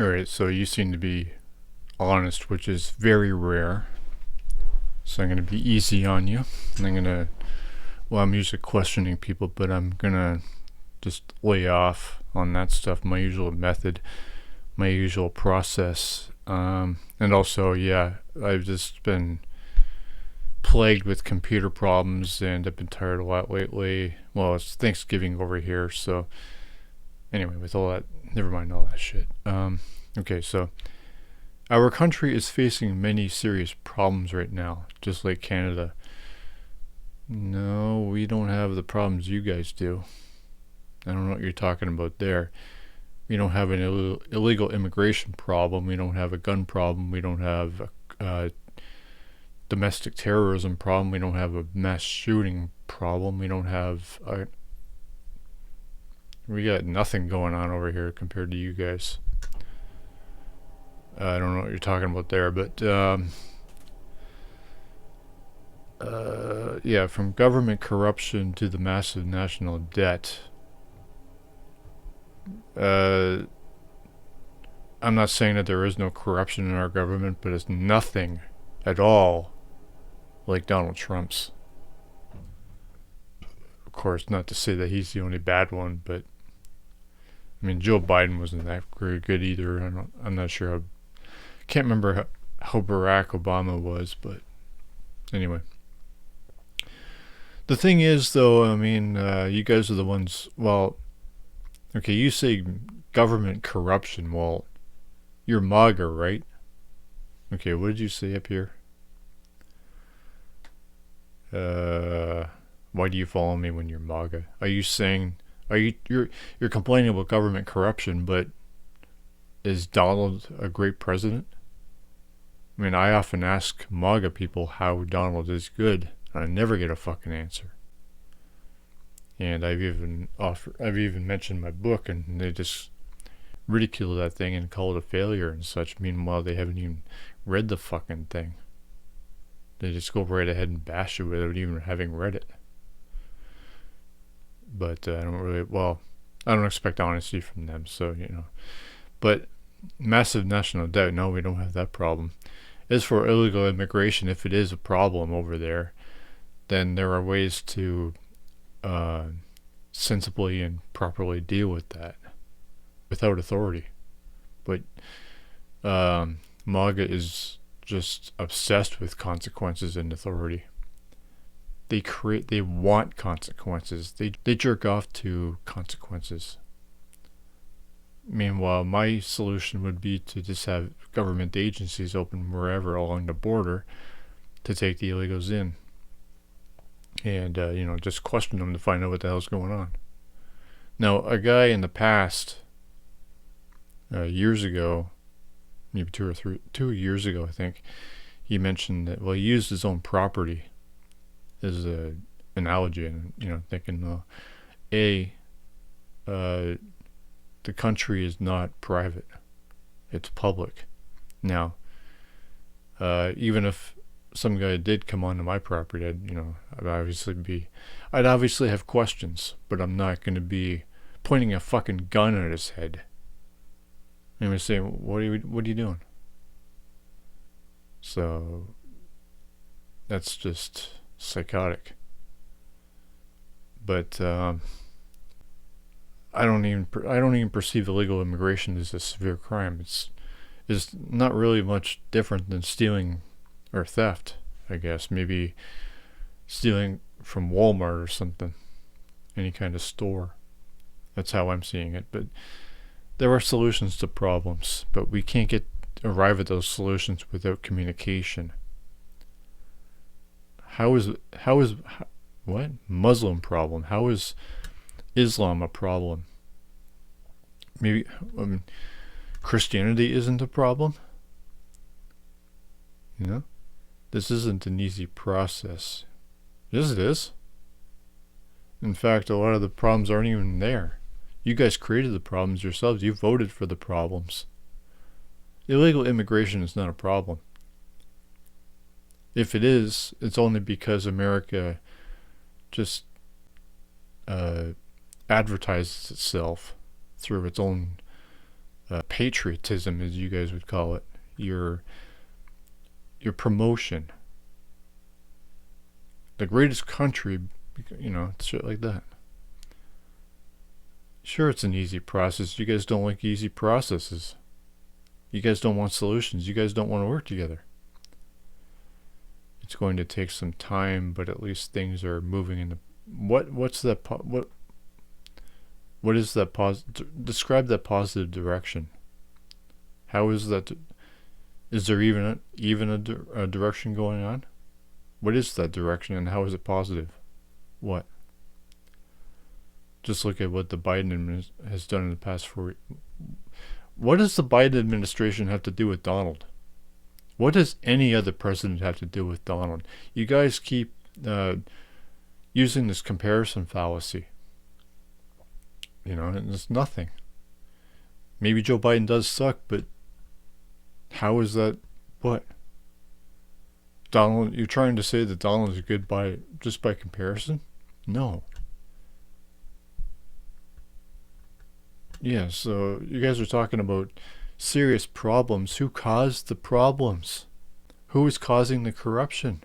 Alright, so you seem to be honest, which is very rare. So I'm going to be easy on you. And I'm going to, well, I'm usually questioning people, but I'm going to just lay off on that stuff, my usual method, my usual process. And also, yeah, I've just been plagued with computer problems and I've been tired a lot lately. Well, it's Thanksgiving over here, so anyway, with all that, never mind all that shit. Okay, so our country is facing many serious problems right now, just like Canada. No, we don't have the problems you guys do. I don't know what you're talking about there. We don't have an illegal immigration problem. We don't have a gun problem. We don't have a domestic terrorism problem. We don't have a mass shooting problem. We got nothing going on over here compared to you guys. I don't know what you're talking about there, but yeah, from government corruption to the massive national debt. I'm not saying that there is no corruption in our government, but it's nothing at all like Donald Trump's. Of course, not to say that he's the only bad one, but I mean, Joe Biden wasn't that very good either. I'm not sure how. Can't remember how Barack Obama was, but anyway. The thing is, though, I mean, you guys are the ones. Well, okay, you say government corruption. Well, you're MAGA, right? Okay, what did you say up here? Why do you follow me when you're MAGA? Are you saying you're complaining about government corruption, but is Donald a great president? I mean, I often ask MAGA people how Donald is good, and I never get a fucking answer. And I've even mentioned my book, and they just ridicule that thing and call it a failure and such. Meanwhile, they haven't even read the fucking thing. They just go right ahead and bash it without even having read it. But I don't expect honesty from them, so, you know. But massive national debt, no, we don't have that problem. As for illegal immigration, if it is a problem over there, then there are ways to sensibly and properly deal with that without authority. But MAGA is just obsessed with consequences and authority. They want consequences. They jerk off to consequences. Meanwhile, my solution would be to just have government agencies open wherever along the border to take the illegals in. And, just question them to find out what the hell's going on. Now, a guy in the past, years ago, maybe 2 years ago, I think, he mentioned that, well, he used his own property as an analogy, and, thinking, the country is not private, it's public. Now, even if some guy did come onto my property, I'd obviously have questions, but I'm not going to be pointing a fucking gun at his head. I'm going to say, what are you doing? So that's just psychotic. But I don't even perceive illegal immigration as a severe crime. It's not really much different than stealing or theft, I guess. Maybe stealing from Walmart or something, any kind of store. That's how I'm seeing it. But there are solutions to problems, but we can't arrive at those solutions without communication. How is what Muslim problem? How is Islam a problem? Maybe Christianity isn't a problem. This isn't an easy process. Yes, it is. In fact, a lot of the problems aren't even there. You guys created the problems yourselves. You voted for the problems. Illegal immigration is not a problem. If it is, it's only because America just advertises itself through its own patriotism, as you guys would call it, your promotion, the greatest country, shit like that. Sure, it's an easy process. You guys don't like easy processes. You guys don't want solutions. You guys don't want to work together. It's going to take some time, but at least things are moving in the what is that describe that positive direction. How is that? Is there even a direction going on? What is that direction, and how is it positive? What? Just look at what the Biden has done in the past 4 weeks. What does the Biden administration have to do with Donald? What does any other president have to do with Donald? You guys keep using this comparison fallacy. And it's nothing. Maybe Joe Biden does suck, but how is that? What? Donald, you're trying to say that Donald is good just by comparison? No. Yeah, so you guys are talking about serious problems. Who caused the problems? Who is causing the corruption?